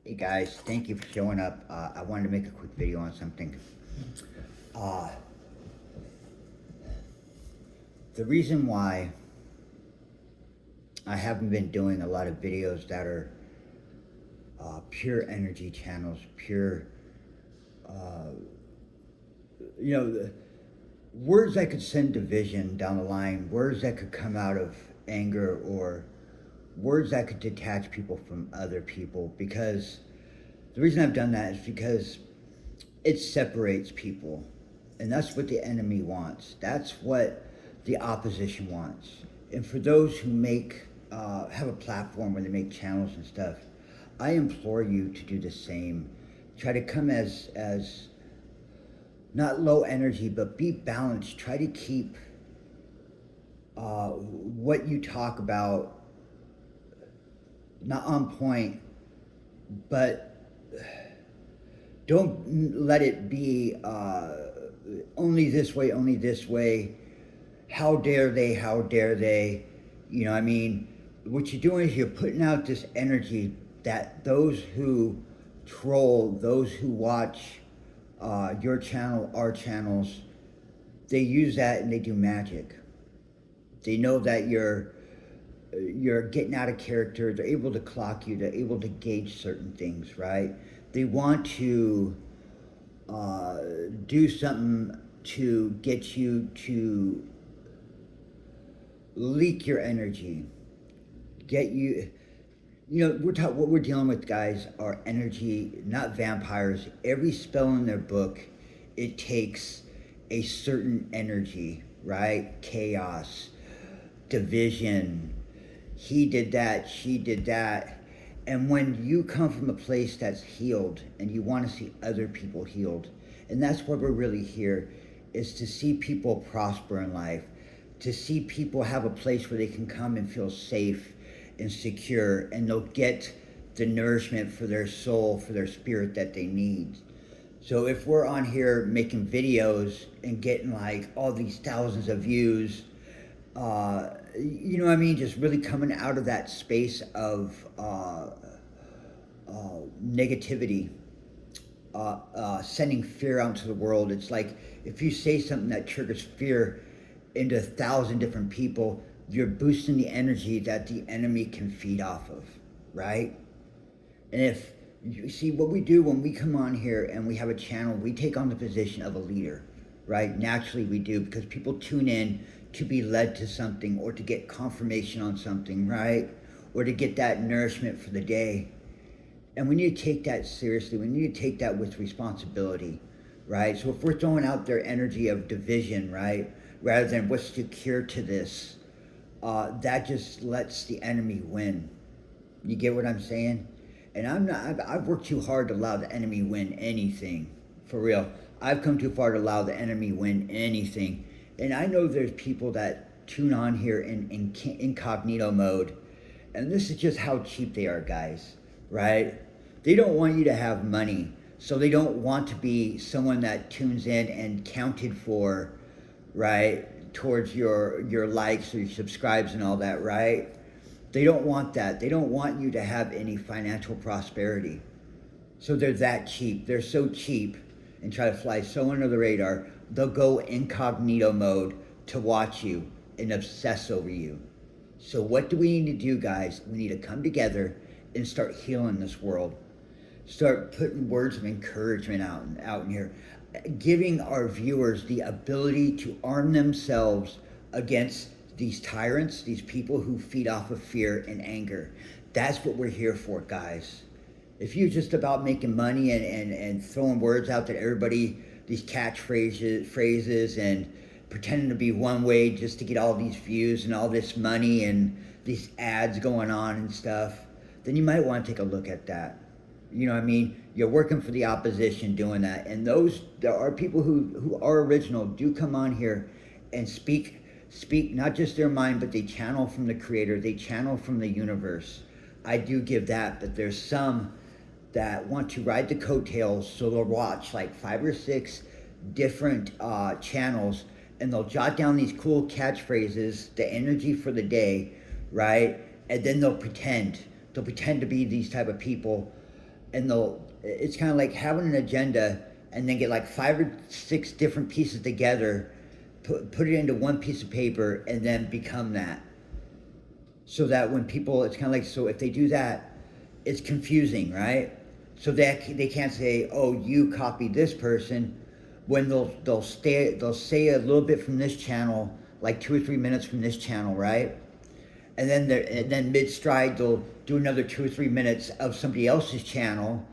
Hey guys, thank you for showing up. I wanted to make a quick video on something. Uh, the reason why I haven't been doing a lot of videos that are pure energy channels, pure, uh, words that could send division down the line, words that could come out of anger, or words that could detach people from other people. Because the reason I've done that is because it separates people. And that's what the enemy wants. That's what the opposition wants. And for those who have a platform where they make channels and stuff, I implore you to do the same. Try to come as not low energy, but be balanced. Try to keep what you talk about not on point, but don't let it be only this way, only this way. How dare they? How dare they? You know, I mean, what you're doing is you're putting out this energy that those who troll, those who watch your channel, our channels, they use that and they do magic. They know that you're getting out of character. They're able to clock you. They're able to gauge certain things, right? They want to do something to get you to leak your energy, get you. What we're dealing with, guys, are energy, not vampires. Every spell in their book, it takes a certain energy, right? Chaos, division. He did that, she did that. And when you come from a place that's healed and you want to see other people healed, and that's why we're really here, is to see people prosper in life, to see people have a place where they can come and feel safe and secure, and they'll get the nourishment for their soul, for their spirit that they need. So if we're on here making videos and getting like all these thousands of views, you know what I mean, just really coming out of that space of negativity, sending fear out into the world. It's like if you say something that triggers fear into 1,000 different people, you're boosting the energy that the enemy can feed off of, right? And if you see what we do when we come on here and we have a channel, we take on the position of a leader, right? Naturally we do, because people tune in to be led to something or to get confirmation on something, right? Or to get that nourishment for the day. And we need to take that seriously. We need to take that with responsibility, right? So if we're throwing out their energy of division, right, rather than what's the cure to this, that just lets the enemy win. You get what I'm saying? And I've worked too hard to allow the enemy win anything, for real. I've come too far to allow the enemy win anything. And I know there's people that tune on here in incognito mode, and this is just how cheap they are, guys, right? They don't want you to have money, so they don't want to be someone that tunes in and counted for, right, towards your likes or your subscribes and all that, right? They don't want that. They don't want you to have any financial prosperity. So they're that cheap. They're so cheap and try to fly so under the radar, they'll go incognito mode to watch you and obsess over you. So what do we need to do, guys? We need to come together and start healing this world. Start putting words of encouragement out in here, giving our viewers the ability to arm themselves against these tyrants, these people who feed off of fear and anger. That's what we're here for, guys. If you're just about making money and throwing words out that everybody, these phrases and pretending to be one way just to get all these views and all this money and these ads going on and stuff, then you might want to take a look at that. You know what I mean? You're working for the opposition doing that. And there are people who are original, do come on here and speak not just their mind, but they channel from the creator, they channel from the universe. I do give that, but there's some that want to ride the coattails, so they'll watch like 5 or 6 different channels, and they'll jot down these cool catchphrases, the energy for the day, right? And then they'll pretend to be these type of people and it's kind of like having an agenda and then get like 5 or 6 different pieces together, put it into one piece of paper, and then become that. So that when people, it's kind of like, so if they do that, it's confusing, right? So that they can't say, oh, you copied this person, when they'll say a little bit from this channel, like 2 or 3 minutes from this channel, right? And then mid stride they'll do another 2 or 3 minutes of somebody else's channel,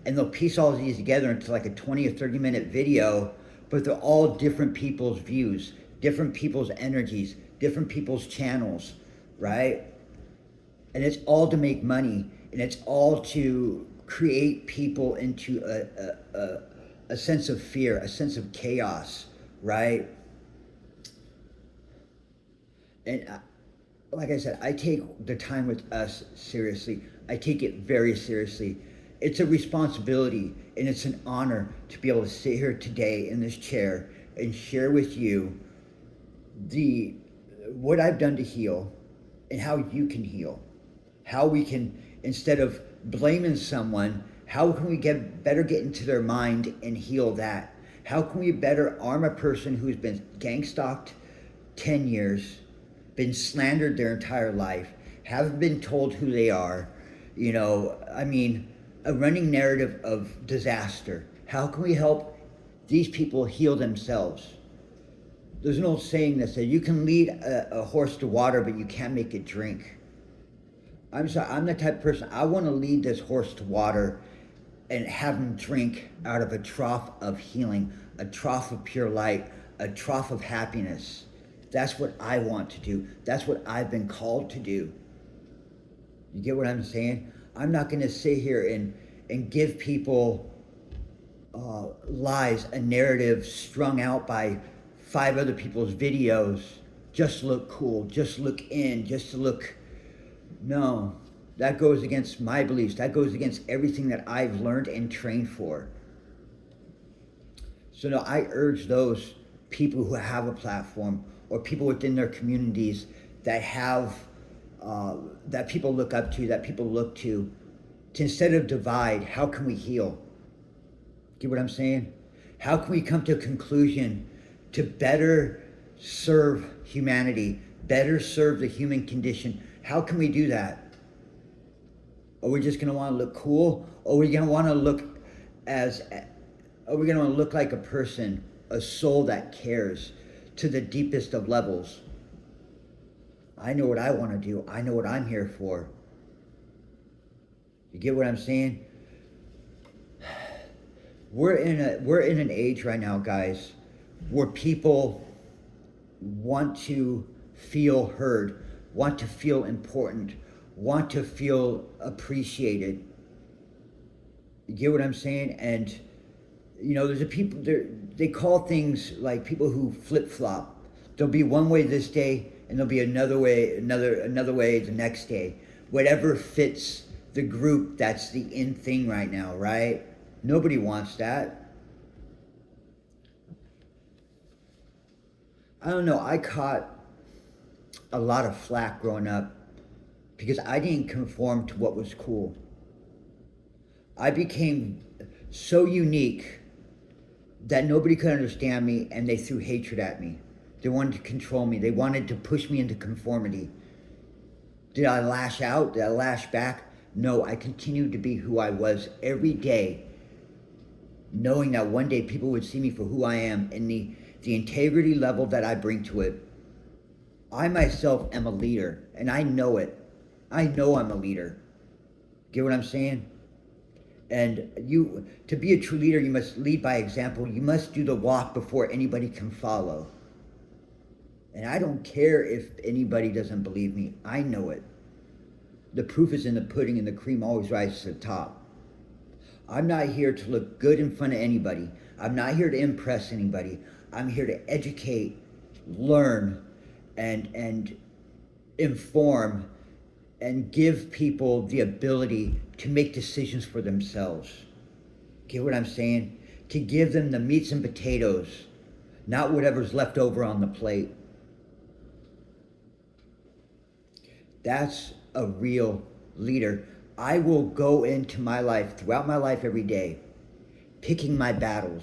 and they'll piece all of these together into like a 20 or 30 minute video, but they're all different people's views, different people's energies, different people's channels, right? And it's all to make money, and it's all to create people into a sense of fear, a sense of chaos, right? And like I said, I take the time with us seriously. I take it very seriously. It's a responsibility and it's an honor to be able to sit here today in this chair and share with you what I've done to heal and how you can heal. How we can, instead of blaming someone, how can we better get into their mind and heal that? How can we better arm a person who's been gang stalked 10 years, been slandered their entire life, haven't been told who they are, a running narrative of disaster. How can we help these people heal themselves? There's an old saying that says you can lead a horse to water, but you can't make it drink. I'm sorry, I'm the type of person, I want to lead this horse to water and have him drink out of a trough of healing, a trough of pure light, a trough of happiness. That's what I want to do. That's what I've been called to do. You get what I'm saying? I'm not going to sit here and give people lies, a narrative strung out by 5 other people's videos, just to look cool, just to look in, just to look. No, that goes against my beliefs. That goes against everything that I've learned and trained for. So no, I urge those people who have a platform or people within their communities that have, that people look up to, that people look to instead of divide, how can we heal? Get what I'm saying? How can we come to a conclusion to better serve humanity, better serve the human condition? How can we do that? Are we just going to want to look cool? Or are we going to want to look are we going to look like a person, a soul that cares to the deepest of levels? I know what I want to do. I know what I'm here for. You get what I'm saying? We're in an age right now, guys, where people want to feel heard, want to feel important, want to feel appreciated. You get what I'm saying? And there's a people there, they call things like people who flip-flop. There'll be one way this day and there'll be another way the next day. Whatever fits the group, that's the in thing right now, right? Nobody wants that. I don't know, I caught a lot of flack growing up because I didn't conform to what was cool. I became so unique that nobody could understand me, and they threw hatred at me. They wanted to control me. They wanted to push me into conformity. Did I lash out? Did I lash back? No, I continued to be who I was every day, knowing that one day people would see me for who I am and the integrity level that I bring to it. I myself am a leader, and I know it. I know I'm a leader. Get what I'm saying? And to be a true leader, you must lead by example. You must do the walk before anybody can follow. And I don't care if anybody doesn't believe me. I know it. The proof is in the pudding, and the cream always rises to the top. I'm not here to look good in front of anybody. I'm not here to impress anybody. I'm here to educate, learn, and inform, and give people the ability to make decisions for themselves. Get what I'm saying? To give them the meats and potatoes, not whatever's left over on the plate. That's a real leader. I will go into my life, throughout my life every day, picking my battles.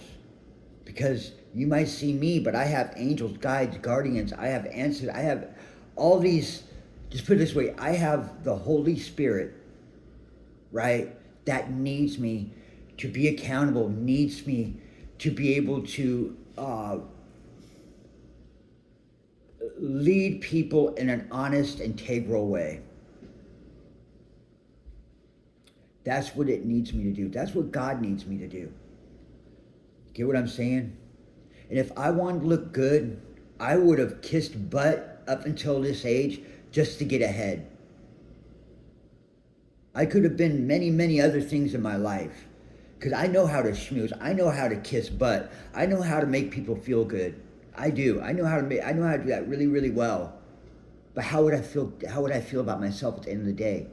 Because you might see me, but I have angels, guides, guardians, I have answers, I have all these, just put it this way, I have the Holy Spirit, right, that needs me to be accountable, needs me to be able to lead people in an honest, integral way. That's what it needs me to do. That's what God needs me to do. Get what I'm saying? And if I wanted to look good, I would have kissed butt up until this age just to get ahead. I could have been many, many other things in my life. Because I know how to schmooze. I know how to kiss butt. I know how to make people feel good. I do. I know how to do that really, really well. But how would I feel about myself at the end of the day?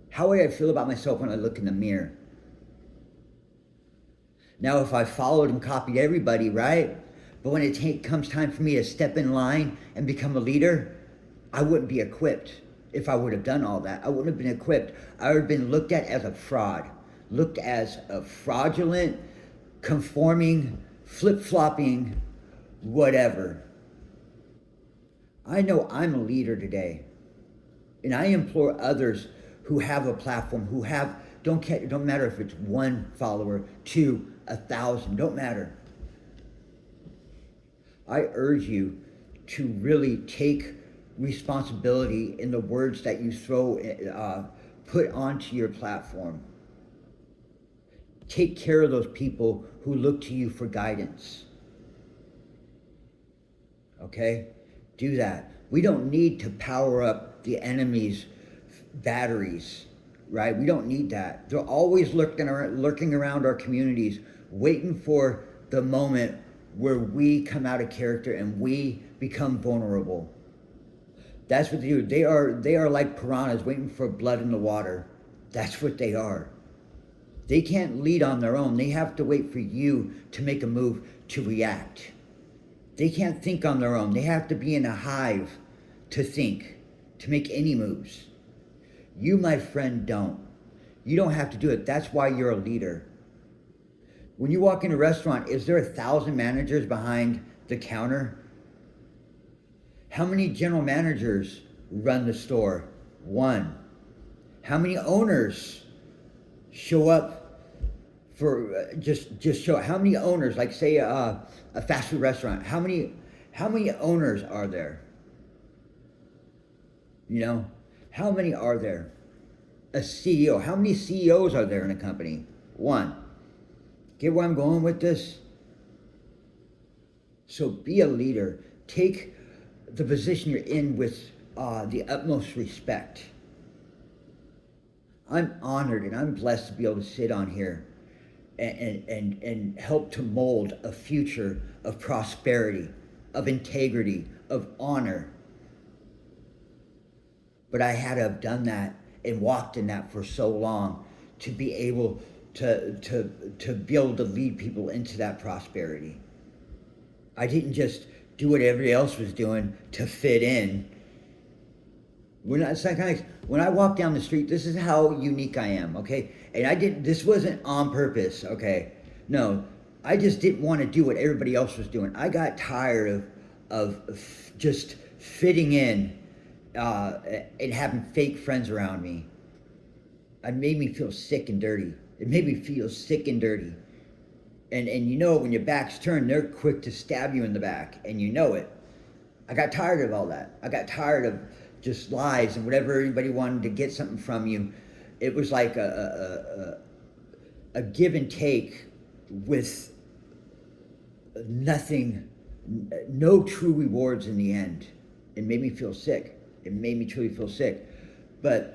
How would I feel about myself when I look in the mirror? Now, if I followed and copied everybody, right? But when it comes time for me to step in line and become a leader, I wouldn't be equipped. If I would have done all that, I wouldn't have been equipped. I would have been looked at as a fraud, looked as a fraudulent, conforming, flip-flopping, whatever. I know I'm a leader today. And I implore others who have a platform, who have, don't matter if it's 1 follower, 2, 1,000, don't matter. I urge you to really take responsibility in the words that you put onto your platform. Take care of those people who look to you for guidance. Okay? Do that. We don't need to power up the enemy's batteries, right? We don't need that. They're always lurking around our communities, waiting for the moment where we come out of character and we become vulnerable. That's what they do. They are like piranhas waiting for blood in the water. That's what they are. They can't lead on their own. They have to wait for you to make a move to react. They can't think on their own. They have to be in a hive to think, to make any moves. You, my friend, don't. You don't have to do it. That's why you're a leader. When you walk in a restaurant, is there 1,000 managers behind the counter? How many general managers run the store? 1. How many owners show up for just show? How many owners, like say a fast food restaurant? How many owners are there? You know, how many are there? A CEO. How many CEOs are there in a company? 1. Get where I'm going with this? So be a leader. Take the position you're in with the utmost respect. I'm honored and I'm blessed to be able to sit on here and help to mold a future of prosperity, of integrity, of honor. But I had to have done that and walked in that for so long to be able to be able to lead people into that prosperity. I didn't just do what everybody else was doing to fit in. When I walk down the street, this is how unique I am, okay? And this wasn't on purpose, okay? No, I just didn't want to do what everybody else was doing. I got tired of just fitting in and having fake friends around me. It made me feel sick and dirty. It made me feel sick and dirty. And you know, when your back's turned, they're quick to stab you in the back, and you know it. I got tired of all that. I got tired of just lies and whatever anybody wanted to get something from you. It was like a give and take with nothing, no true rewards in the end. It made me feel sick. It made me truly feel sick. But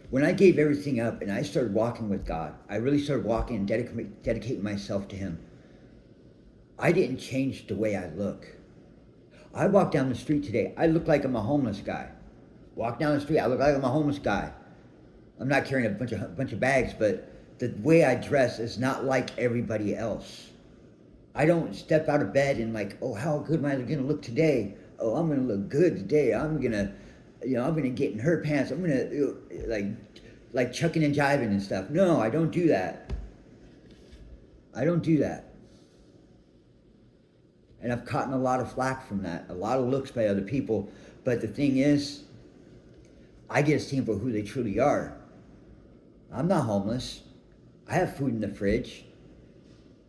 when I gave everything up and I started walking with God, I really started walking and dedicating myself to Him. I didn't change the way I look. I walk down the street today, I look like I'm a homeless guy. Walk down the street, I look like I'm a homeless guy. I'm not carrying a bunch of bags, but the way I dress is not like everybody else. I don't step out of bed and like, oh, how good am I gonna look today? Oh, I'm gonna look good today. I'm gonna get in her pants. I'm gonna like like chucking and jiving and stuff. No, I don't do that. I don't do that. And I've gotten a lot of flack from that, a lot of looks by other people. But the thing is, I get to see them for who they truly are. I'm not homeless. I have food in the fridge.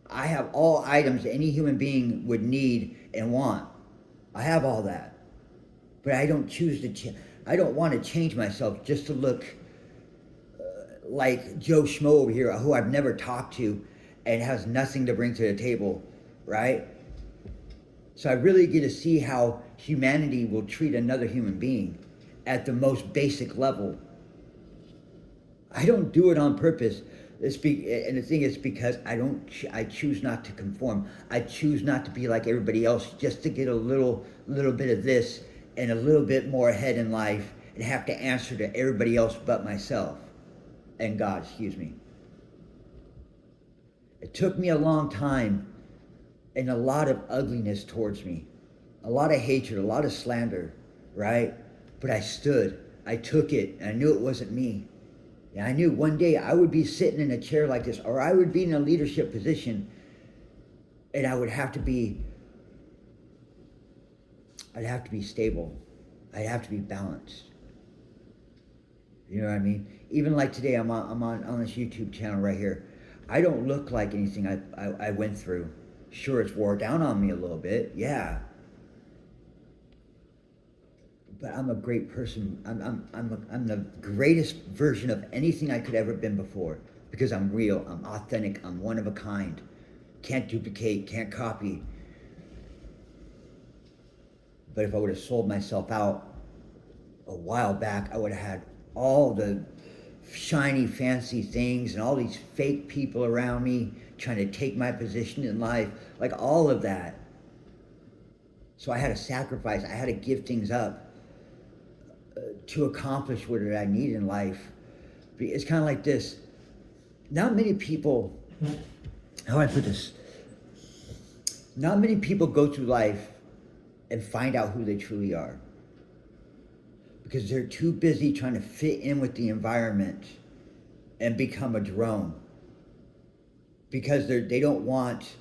I have all items any human being would need and want. I have all that. But I don't choose to, I don't want to change myself just to look like Joe Schmo over here, who I've never talked to and has nothing to bring to the table, right? So I really get to see how humanity will treat another human being at the most basic level. I don't do it on purpose. And the thing is, because I choose not to conform. I choose not to be like everybody else, just to get a little bit of this and a little bit more ahead in life, and have to answer to everybody else but myself and God. Excuse me. It took me a long time and a lot of ugliness towards me, a lot of hatred, a lot of slander, right? But I stood. I took it, and I knew it wasn't me. And I knew one day I would be sitting in a chair like this, or I would be in a leadership position, and I'd have to be stable. I'd have to be balanced. You know what I mean? Even like today, I'm on this YouTube channel right here. I don't look like anything I went through. Sure, it's wore down on me a little bit, yeah. But I'm a great person. I'm the greatest version of anything I could ever been before, because I'm real, I'm authentic, I'm one of a kind. Can't duplicate, can't copy. But if I would have sold myself out a while back, I would have had all the shiny, fancy things and all these fake people around me trying to take my position in life, like all of that. So I had to sacrifice, I had to give things up to accomplish what I need in life. It's kind of like this. Not many people, how do I put this? Not many people go through life and find out who they truly are, because they're too busy trying to fit in with the environment and become a drone. Because they don't want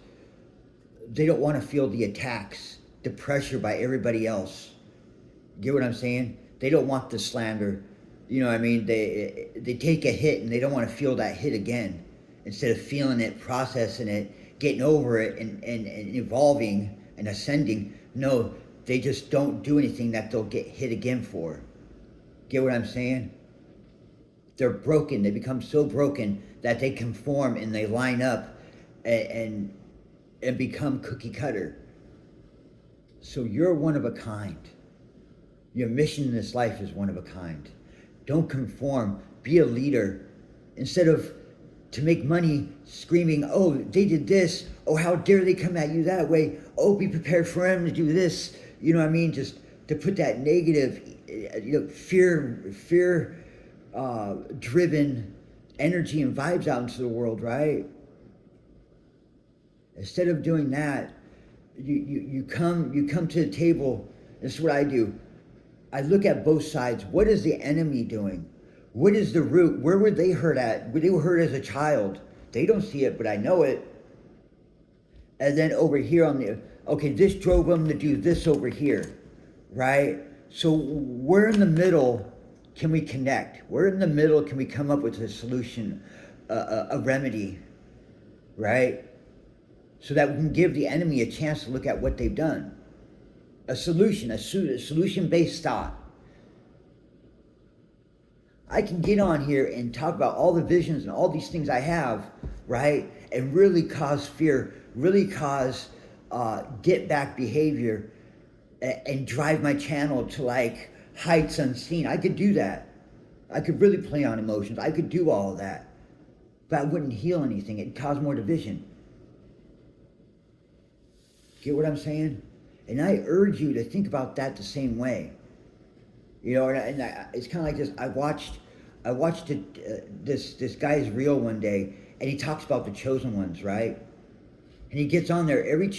to feel the attacks, the pressure by everybody else. Get what I'm saying? They don't want the slander. You know what I mean? They take a hit and they don't want to feel that hit again. Instead of feeling it, processing it, getting over it, and evolving and ascending, no, they just don't do anything that they'll get hit again for. Get what I'm saying? They're broken. They become so broken that they conform and they line up and become cookie cutter. So you're one of a kind. Your mission in this life is one of a kind. Don't conform. Be a leader. Instead of to make money screaming, oh, they did this. Oh, how dare they come at you that way. Oh, be prepared for them to do this. You know what I mean? Just to put that negative, fear driven energy and vibes out into the world, right? Instead of doing that, you come to the table. This is what I do. I look at both sides. What is the enemy doing? What is the root? Where were they hurt at? Were they hurt as a child? They don't see it, but I know it. And then over here okay, this drove them to do this over here, right? So where in the middle can we connect? Where in the middle can we come up with a solution, a remedy, right? So that we can give the enemy a chance to look at what they've done. A solution-based thought. I can get on here and talk about all the visions and all these things I have, right? And really cause fear, really cause get back behavior, and drive my channel to like heights unseen. I could do that. I could really play on emotions. I could do all of that. But I wouldn't heal anything. It'd cause more division. Get what I'm saying? And I urge you to think about that the same way. You know, and it's kind of like this. I watched this guy's reel one day, and he talks about the chosen ones, right? And he gets on there every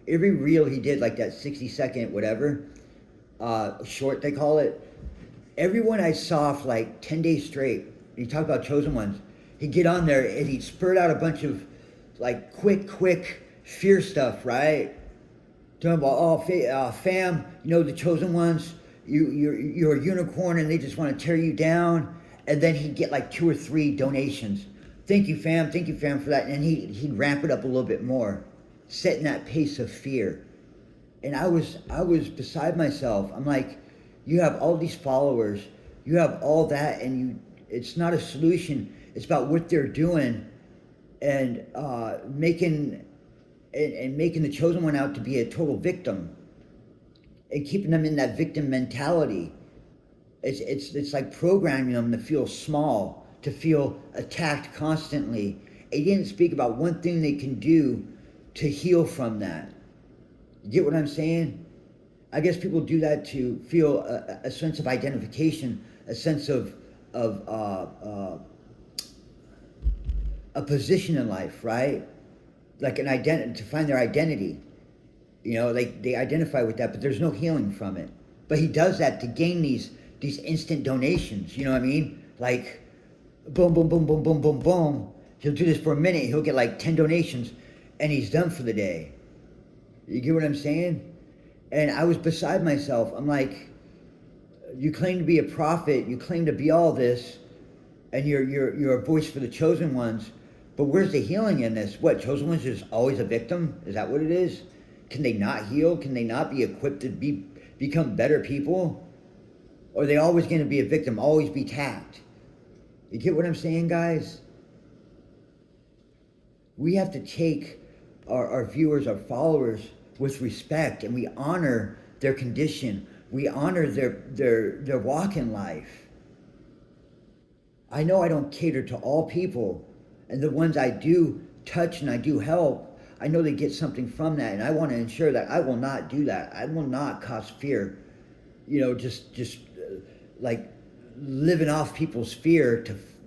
reel he did, like that 60-second whatever, short they call it. Everyone I saw for like 10 days straight, You talk about chosen ones. He'd get on there and he'd spurt out a bunch of like quick fear stuff, right? Talking about, oh, fam, you know, the chosen ones, you're a unicorn and they just want to tear you down. And then he'd get like 2 or 3 donations. Thank you, fam, for that. And he'd ramp it up a little bit more, setting that pace of fear. And I was beside myself. I'm like, you have all these followers, you have all that, and it's not a solution. It's about what they're doing and making the chosen one out to be a total victim and keeping them in that victim mentality. It's like programming them to feel small, to feel attacked constantly. And he didn't speak about one thing they can do to heal from that. You get what I'm saying? I guess people do that to feel a sense of identification, a sense of a position in life, right? Like an identity, to find their identity. You know, they identify with that, but there's no healing from it. But he does that to gain these instant donations, you know what I mean? Like, boom, boom, boom, boom, boom, boom, boom. He'll do this for a minute, he'll get like 10 donations, and he's done for the day. You get what I'm saying? And I was beside myself. I'm like, you claim to be a prophet, you claim to be all this, and you're a voice for the chosen ones, but where's the healing in this? What, chosen ones is always a victim? Is that what it is? Can they not heal? Can they not be equipped to become better people? Or are they always going to be a victim, always be tapped? You get what I'm saying, guys? We have to take our viewers, our followers, with respect, and we honor their condition. We honor their walk in life. I know I don't cater to all people, and the ones I do touch and I do help, I know they get something from that, and I want to ensure that I will not do that. I will not cause fear, you know, just like living off people's fear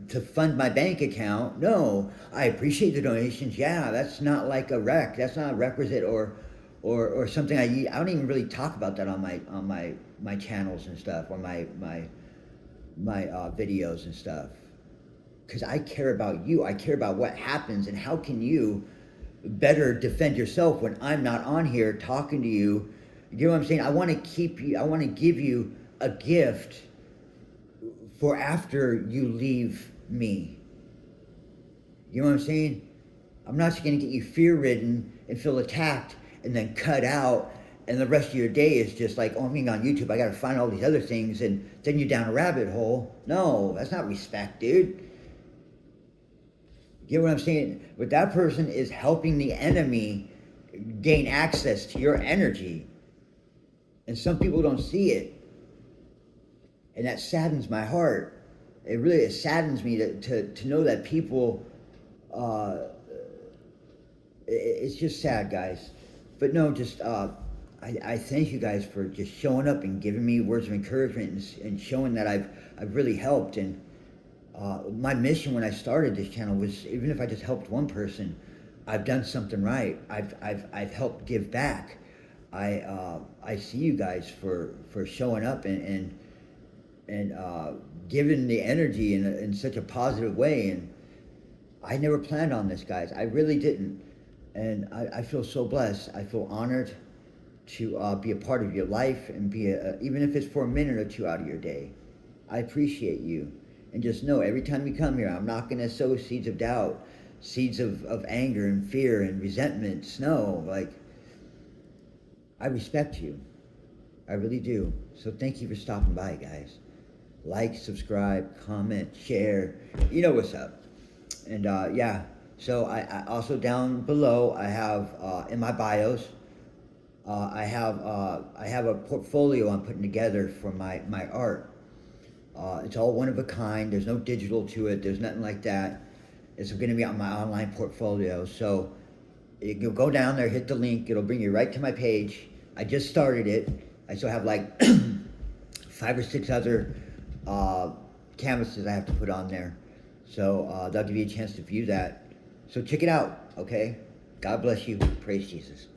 to fund my bank account. No, I appreciate the donations. Yeah, that's not like a rec. That's not a requisite or something I don't even really talk about that on my channels and stuff, or my videos and stuff, because I care about you. I care about what happens and how can you better defend yourself when I'm not on here talking to you. You know what I'm saying? I want to give you a gift for after you leave me. You know what I'm saying? I'm not just going to get you fear-ridden and feel attacked and then cut out, and the rest of your day is just like, oh, I'm being on YouTube, I got to find all these other things, and then you're down a rabbit hole. No, that's not respect, dude. You get what I'm saying? But that person is helping the enemy gain access to your energy. And some people don't see it. And that saddens my heart. It saddens me to know that people, it's just sad, guys. But no, just, I thank you guys for just showing up and giving me words of encouragement and showing that I've really helped. And my mission when I started this channel was, even if I just helped one person, I've done something right. I've helped give back. I see you guys for showing up and giving the energy in such a positive way. And I never planned on this, guys. I really didn't. And I feel so blessed. I feel honored to be a part of your life and be even if it's for a minute or two out of your day. I appreciate you. And just know, every time you come here, I'm not going to sow seeds of doubt, seeds of anger and fear and resentment. No, like, I respect you. I really do. So thank you for stopping by, guys. Like, subscribe, comment, share. You know what's up. And yeah, so I also down below, I have in my bios, I have a portfolio I'm putting together for my art. It's all one of a kind. There's no digital to it. There's nothing like that. It's going to be on my online portfolio. So you'll go down there, hit the link. It'll bring you right to my page. I just started it. I still have like 5 or 6 other canvases I have to put on there. So that'll give you a chance to view that. So check it out, okay? God bless you. Praise Jesus.